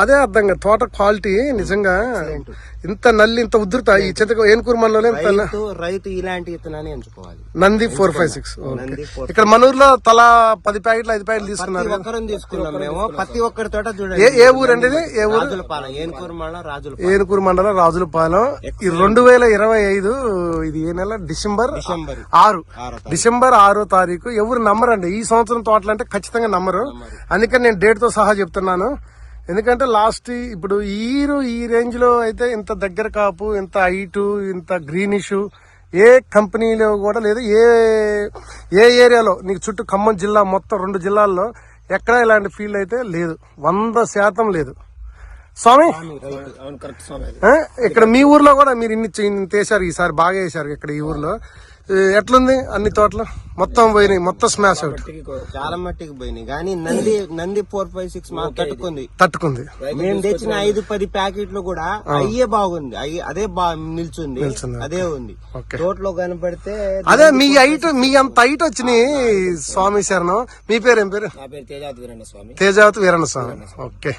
అదే అర్థం కాదు తోట క్వాలిటీ నిజంగా ఇంత నల్లి ఇంత ఉధృత ఈ చింతక ఏనుకూరు మనలో రైతు ఇలాంటి విత్తనాన్ని ఎంచుకోవాలి. నంది 456 ఇక్కడ మనూరులో తలా 10 ప్యాకెట్లు 5 ప్యాకెట్లు తీసుకున్నారు. తీసుకున్నాం మేము ప్రతి ఒక్కరి తోట చూడండి. ఏ ఊరు అండి ఇది? ఏ ఊరు? ఏనుకూరు మండలం రాజులపాలెం. ఈ 2025 ఇది ఏ నెల? డిసెంబర్ 6 తారీఖు. ఎవరు నమ్మరండి ఈ సంవత్సరం తోటలు అంటే ఖచ్చితంగా నమ్మరు. అందుకని నేను డేట్ తో సహా చెప్తున్నాను. ఎందుకంటే లాస్ట్ ఇప్పుడు ఈ రేంజ్ లో అయితే ఇంత దగ్గర కాపు, ఇంత హైటు, ఇంత గ్రీనిష్ ఏ కంపెనీలో కూడా లేదు. ఏ ఏరియాలో నీకు చుట్టూ ఖమ్మం జిల్లా మొత్తం 2 జిల్లాల్లో ఎక్కడ ఇలాంటి ఫీల్డ్ అయితే లేదు, 100% లేదు. స్వామి ఇక్కడ మీ ఊర్లో కూడా మీరు ఇన్ని వేసారు, ఈసారి బాగా వేసారు. ఇక్కడ ఈ ఊర్లో ఎట్లుంది? అన్ని తోటలు మొత్తం పోయినాయి, మొత్తం స్మాష్ అవుట్. చాలా మట్టికి పోయినాయి. కానీ నంది 456 మాకు తట్టుకుంది. మేము తెచ్చిన 5-10 ప్యాకెట్లు కూడా అయ్యే బాగుంది, అదే నిల్చుంది, అదే ఉంది. తోటలో కనపడితే అదే మీ అంత హైట్ వచ్చినాయి. స్వామి శరణం. మీ పేరు ఏం పేరు? తేజావతి వీరన్న స్వామి. తేజావతి వీరన్న స్వామి. ఓకే.